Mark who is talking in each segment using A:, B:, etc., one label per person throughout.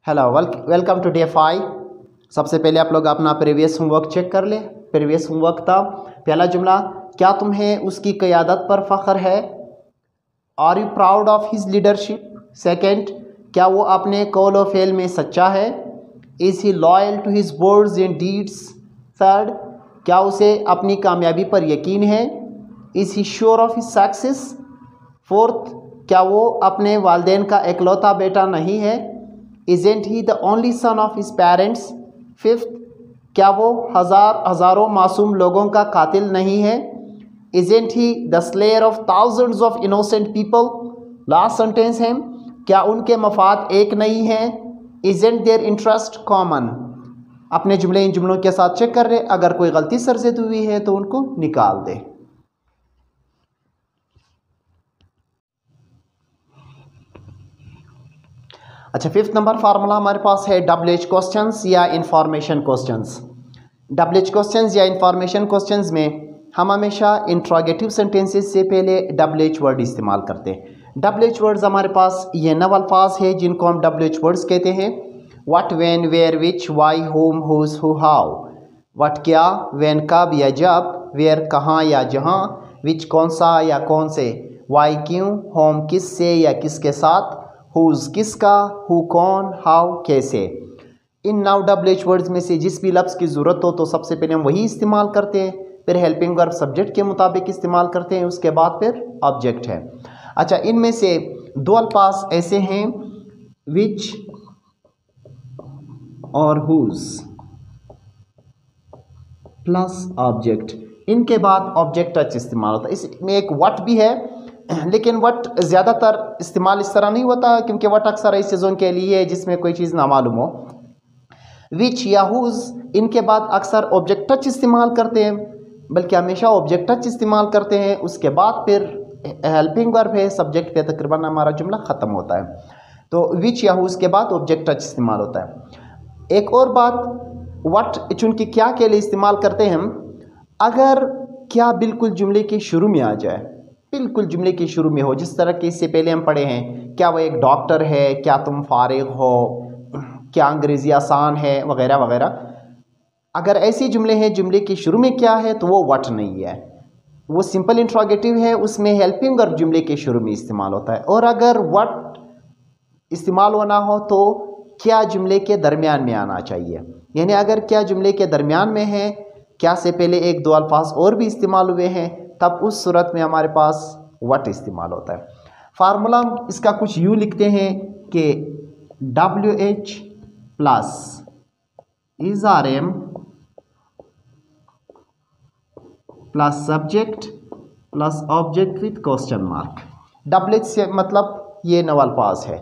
A: Hello, welcome to day 5। सबसे पहले आप लोग अपना प्रीवियस होमवर्क चेक कर ले। प्रीवियस होमवर्क था पहला जुमला, क्या तुम्हें उसकी क़यादत पर फ़ख्र है? Are you proud of his leadership? Second, क्या वो अपने कौल और फेल में सच्चा है? Is he loyal to his words and deeds? Third, क्या उसे अपनी कामयाबी पर यकीन है? Is he sure of his success? Fourth, क्या वो अपने वालिदैन का इकलौता बेटा नहीं है? Isn't he the only son of his parents? Fifth, क्या वो हज़ारों मासूम लोगों का कातिल नहीं है? Isn't he the slayer of thousands of innocent people? Last sentence है, क्या उनके मफाद एक नहीं है? Isn't their interest common? अपने जुमले इन जुमलों के साथ चेक कर रहे, अगर कोई गलती सरज़द हुई है तो उनको निकाल दे। अच्छा, फिफ्थ नंबर फार्मूला हमारे पास है WH क्वेश्चंस या इंफॉर्मेशन क्वेश्चंस। WH क्वेश्चंस या इंफॉर्मेशन क्वेश्चंस में हम हमेशा इंट्रोगेटिव सेंटेंसेस से पहले WH वर्ड इस्तेमाल करते हैं। WH वर्ड्स हमारे पास ये नव अल्फाज है जिनको हम WH वर्ड्स कहते हैं। What, when, where, which, why, whom, whose, who, how. What क्या, व्हेन कब या जब, वेयर कहाँ या जहाँ, विच कौन सा या कौन से, वाई क्यों, होम किस से या किसके साथ, हुज किसका, हु कौन, हाउ कैसे। इन नाउ WH वर्ड्स में से जिस भी लफ्ज़ की ज़रूरत हो तो सबसे पहले हम वही इस्तेमाल करते हैं, फिर हेल्पिंग वर्ब सब्जेक्ट के मुताबिक इस्तेमाल करते हैं, उसके बाद फिर ऑब्जेक्ट है। अच्छा, इनमें से दो अल्फाज ऐसे हैं, विच और हुज प्लस ऑब्जेक्ट, इनके बाद ऑब्जेक्ट टच इस्तेमाल होता है। इसमें एक वट भी है, लेकिन वट ज़्यादातर इस्तेमाल इस तरह नहीं होता क्योंकि वट अक्सर ऐसी चीज़ों के लिए है जिसमें कोई चीज़ ना मालूम हो। विच या हुज, इनके बाद अक्सर ऑब्जेक्ट टच इस्तेमाल करते हैं, बल्कि हमेशा ऑब्जेक्ट टच इस्तेमाल करते हैं, उसके बाद फिर हेल्पिंग वर्ब है, सब्जेक्ट पे तकरीबन हमारा जुमला ख़त्म होता है। तो विच या हुज के बाद ऑब्जेक्ट टच इस्तेमाल होता है। एक और बात, वट चूँकि क्या के लिए इस्तेमाल करते हैं हम, अगर क्या बिल्कुल जुमले के शुरू में आ जाए, बिल्कुल जुमले के शुरू में हो, जिस तरह के इससे पहले हम पढ़े हैं, क्या वो एक डॉक्टर है, क्या तुम फारिग हो, क्या अंग्रेज़ी आसान है, वगैरह वगैरह। अगर ऐसे जुमले हैं जुमले के शुरू में क्या है तो वो वट नहीं है, वो सिंपल इंट्रोगेटिव है, उसमें हेल्पिंग वर्ब जुमले के शुरू में इस्तेमाल होता है। और अगर वट इस्तेमाल होना हो तो क्या जुमले के दरमियान में आना चाहिए, यानी अगर क्या जुमले के दरमियान में है, क्या से पहले एक दो अल्फाज और भी इस्तेमाल हुए हैं, तब उस सूरत में हमारे पास वट इस्तेमाल होता है। फार्मूला इसका कुछ यूँ लिखते हैं कि WH plus ISRM plus subject plus object with question mark. WH से मतलब ये नव अल्फाज है,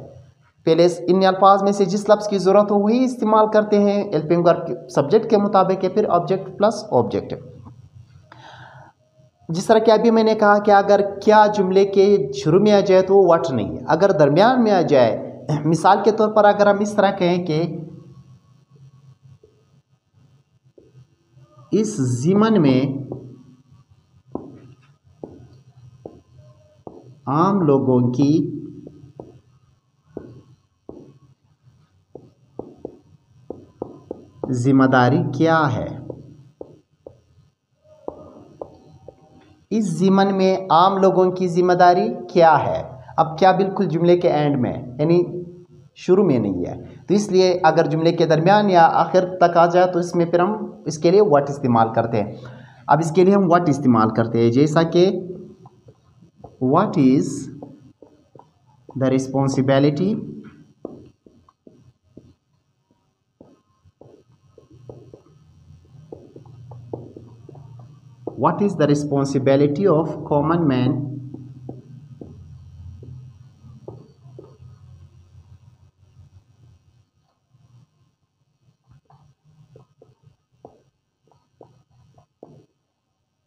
A: पहले इन अल्फाज में से जिस लफ्ज़ की ज़रूरत हो वही इस्तेमाल करते हैं, हेल्पिंग वर्ब सब्जेक्ट के मुताबिक है, फिर ऑब्जेक्ट प्लस ऑब्जेक्ट। जिस तरह कि अभी मैंने कहा कि अगर क्या जुमले के शुरू में आ जाए तो वो वट नहीं है, अगर दरमियान में आ जाए, मिसाल के तौर पर अगर हम इस तरह कहें कि इस ज़िमन में आम लोगों की जिम्मेदारी क्या है? इस ज़िमन में आम लोगों की जिम्मेदारी क्या है। अब क्या बिल्कुल जुमले के एंड में, यानी शुरू में नहीं है, तो इसलिए अगर जुमले के दरमियान या आखिर तक आ जाए तो इसमें फिर हम इसके लिए वट इस्तेमाल करते हैं। अब इसके लिए हम वट इस्तेमाल करते हैं, जैसा कि what is the responsibility What is the responsibility of common man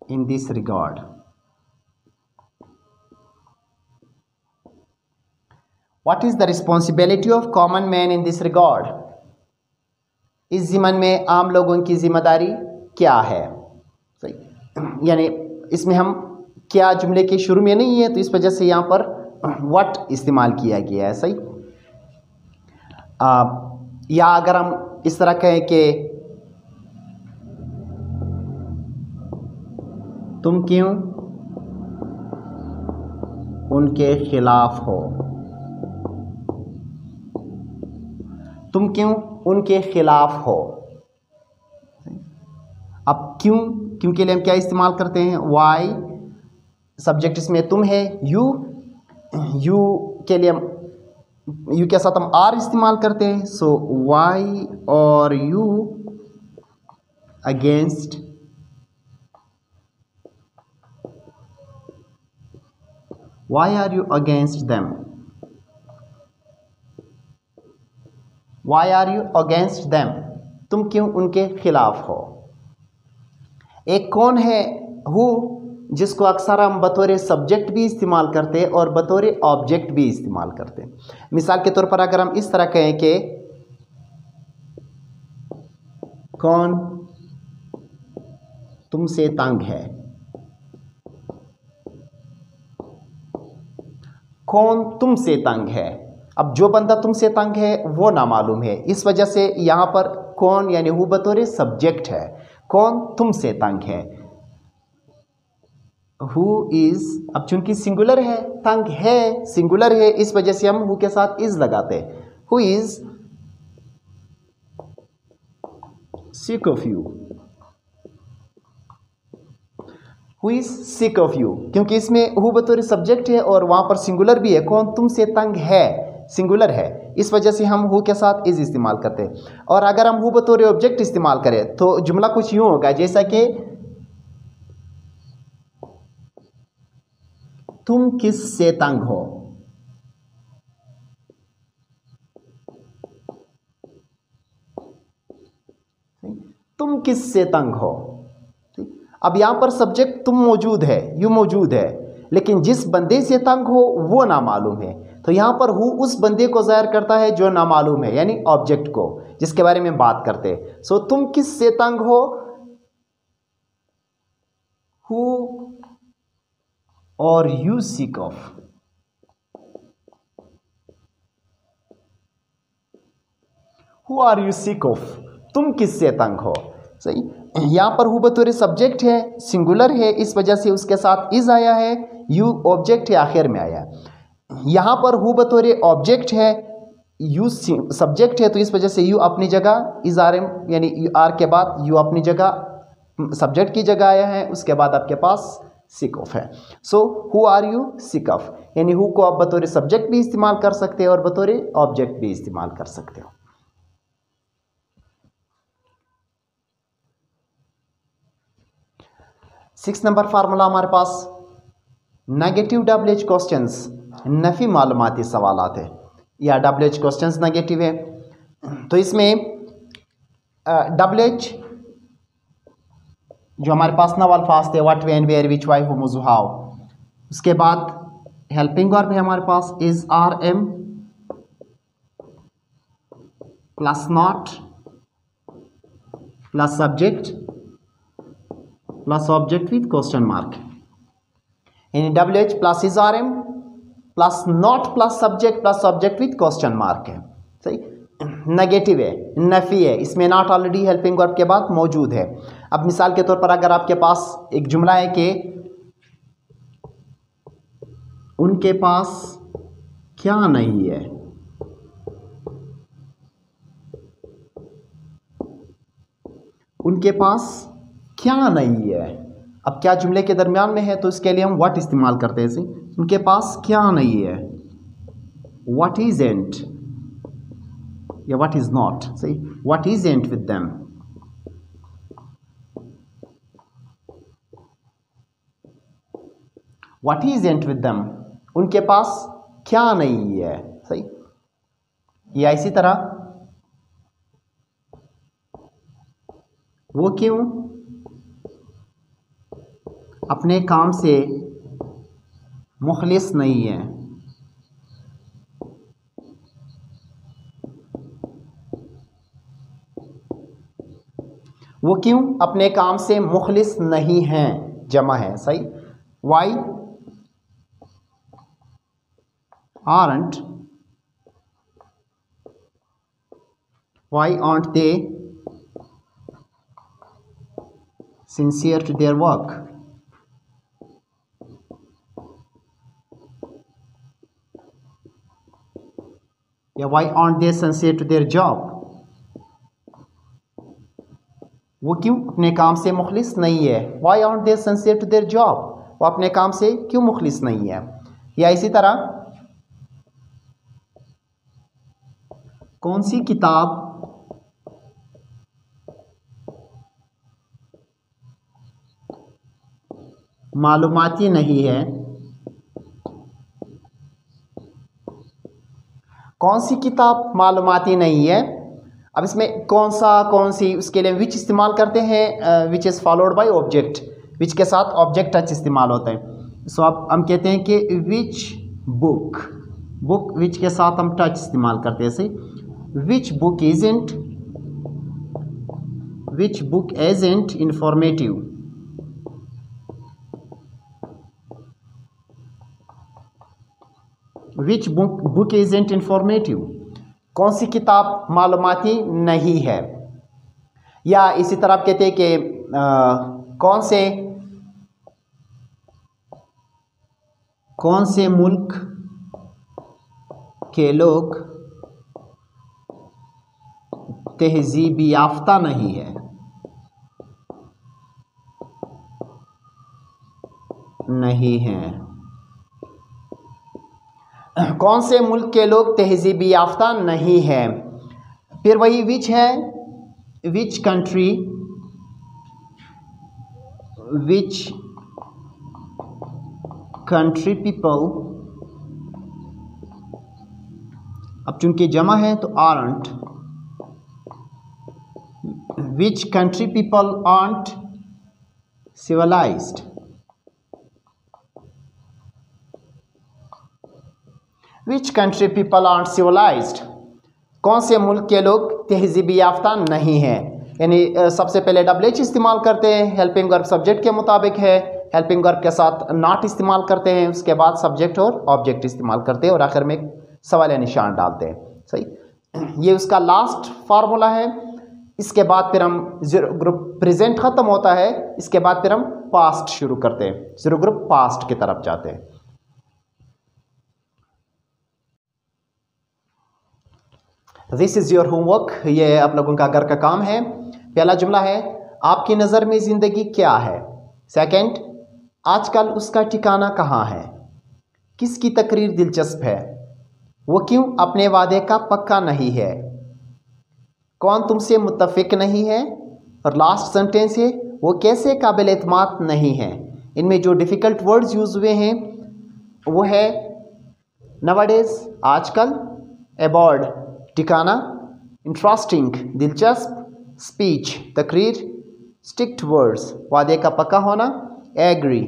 A: in this regard? What is the responsibility of common man in this regard? इस ज़िमन में आम लोगों की जिम्मेदारी क्या है। सही, यानी इसमें हम क्या जुमले के शुरू में नहीं है तो इस वजह से यहाँ पर वट इस्तेमाल किया गया है। सही, या अगर हम इस तरह कहें कि तुम क्यों उनके खिलाफ हो, तुम क्यों उनके खिलाफ हो। अब क्यों, क्यों के लिए हम क्या इस्तेमाल करते हैं, वाई, सब्जेक्ट इसमें तुम है, यू के लिए यू के साथ हम आर इस्तेमाल करते हैं। सो वाई और you against Why are you against them? Why are you against them? तुम क्यों उनके खिलाफ हो। एक कौन है who, जिसको अक्सर हम बतौर सब्जेक्ट भी इस्तेमाल करते हैं और बतौर ऑब्जेक्ट भी इस्तेमाल करते हैं। मिसाल के तौर पर अगर हम इस तरह कहें कि कौन तुमसे तंग है, कौन तुमसे तंग है। अब जो बंदा तुमसे तंग है वो नामालूम है, इस वजह से यहाँ पर कौन यानी हु बतौर सब्जेक्ट है, कौन तुमसे तंग है। हु इज, अब चूंकि सिंगुलर है, तंग है सिंगुलर है, इस वजह से हम हु के साथ इज लगाते हैं। Who is sick of you, who is sick of you, क्योंकि इसमें हु बतौर सब्जेक्ट है और वहां पर सिंगुलर भी है, कौन तुमसे तंग है सिंगुलर है, इस वजह से हम हु के साथ इज इस्तेमाल करते हैं। और अगर हम हु बतौर ऑब्जेक्ट इस्तेमाल करें तो जुमला कुछ यूं होगा जैसा कि तुम किससे तंग हो, तुम किससे तंग हो। अब यहां पर सब्जेक्ट तुम मौजूद है, यू मौजूद है, लेकिन जिस बंदे से तंग हो वो नामालूम है, तो यहां पर हु उस बंदे को जाहिर करता है जो नामालूम है, यानी ऑब्जेक्ट को जिसके बारे में बात करते हैं। सो तुम किससे तंग हो, who are you sick of, who are you sick of, तुम किससे तंग हो। सही, यहां पर हु बतौर सब्जेक्ट है, सिंगुलर है, इस वजह से उसके साथ इज आया है, यू ऑब्जेक्ट है आखिर में आया। यहां पर हु बतौर ऑब्जेक्ट है, यू सब्जेक्ट है, तो इस वजह से यू अपनी जगह इज आर एम यानी आर के बाद यू अपनी जगह सब्जेक्ट की जगह आया है, उसके बाद आपके पास सिक ऑफ है। So who are you sick of, यानी हु को आप बतौर सब्जेक्ट भी इस्तेमाल कर सकते हो और बतौर ऑब्जेक्ट भी इस्तेमाल कर सकते हो। 6 नंबर फार्मूला हमारे पास नेगेटिव WH क्वेश्चंस, नफी मालूमाती सवालात है या WH क्वेश्चंस नेगेटिव है। तो इसमें WH जो हमारे पास नवल फास्ट है, what, when, where, which, why, who, मुझ, हाउ। उसके बाद हेल्पिंग वर्ब है हमारे पास is, are, am plus not plus subject plus object with question mark, यानी WH plus is, are, am plus not plus subject plus object with question mark है। सही, negative है, नफी है, इसमें नॉट ऑलरेडी हेल्पिंग वर्ब के बाद मौजूद है। अब मिसाल के तौर पर अगर आपके पास एक जुमला है कि उनके पास क्या नहीं है, उनके पास क्या नहीं है। अब क्या जुमले के दरमियान में है तो इसके लिए हम व्हाट इस्तेमाल करते हैं। उनके पास क्या नहीं है, व्हाट इजंट या व्हाट इज नॉट। सही, what isn't with them, what isn't with them, उनके पास क्या नहीं है। सही, या इसी तरह वो क्यों अपने काम से मुखलिस नहीं है, वो क्यों अपने काम से मुखलिस नहीं हैं, जमा है। सही, why aren't Why aren't they sincere to their work? या why aren't they sincere to their job? वो क्यों अपने काम से मुखलिस नहीं है? Why aren't they sincere to their job? वो अपने काम से क्यों मुखलिस नहीं है? या इसी तरह कौन सी किताब मालूमाती नहीं है? कौन सी किताब मालूमाती नहीं है? अब इसमें कौन सी उसके लिए विच इस्तेमाल करते हैं, which is followed by object, which के साथ ऑब्जेक्ट टच इस्तेमाल होता है। सो अब हम कहते हैं कि विच बुक विच के साथ हम टच इस्तेमाल करते हैं। सही, which book isn't informative, which book isn't informative, कौन सी किताब मालूमाती नहीं है। या इसी तरह आप कहते हैं कि कौन से मुल्क के लोग तहजीब याफ्ता नहीं है, नहीं हैं। कौन से मुल्क के लोग तहजीब याफ्ता नहीं हैं। फिर वही विच है, विच कंट्री पीपल, अब चूंकि जमा है तो aren't, which country people aren't civilised, which country people aren't civilised, कौन से मुल्क के लोग तहजीब याफ्ता नहीं हैं। यानी सबसे पहले WH इस्तेमाल करते हैं, हेल्पिंग वर्ब सब्जेक्ट के मुताबिक है, हेल्पिंग वर्ब के साथ नॉट इस्तेमाल करते हैं, उसके बाद सब्जेक्ट और ऑब्जेक्ट इस्तेमाल करते हैं और आखिर में एक सवाल या निशान डालते हैं। सही, ये उसका लास्ट फार्मूला है। इसके बाद फिर हम जीरो ग्रुप प्रेजेंट ख़त्म होता है, इसके बाद फिर हम पास्ट शुरू करते हैं, जीरो ग्रुप पास्ट की तरफ जाते हैं। दिस इज़ योर होमवर्क, ये आप लोगों का घर का काम है। पहला जुमला है, आपकी नज़र में ज़िंदगी क्या है। सेकंड, आजकल उसका ठिकाना कहाँ है। किसकी तकरीर दिलचस्प है, वो क्यों अपने वादे का पक्का नहीं है। कौन तुमसे मुत्तफिक नहीं है। और लास्ट सेंटेंस है, वो कैसे काबिल एतमाद नहीं है। इनमें जो डिफ़िकल्ट वर्ड्स यूज़ हुए हैं वो है नवाडेज आजकल, अबॉर्ड ठिकाना, इंटरेस्टिंग दिलचस्प, स्पीच तकरीर, स्टिक्ट वर्ड्स वादे का पक्का होना, एग्री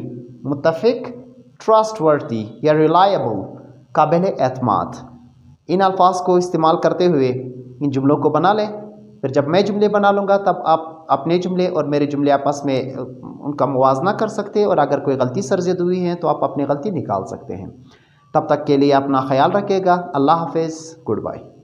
A: मुत्तफिक, ट्रस्टवर्दी या रिलायबल काबिल एतमाद। इन अल्फाज को इस्तेमाल करते हुए इन जुमलों को बना लें। फिर जब मैं जुमले बना लूँगा तब आप अपने जुमले और मेरे जुमले आपस में उनका मुवाजना कर सकते हैं और अगर कोई गलती सरजद हुई है तो आप अपनी गलती निकाल सकते हैं। तब तक के लिए अपना ख्याल रखिएगा। अल्लाह हाफ़िज़, गुड बाय।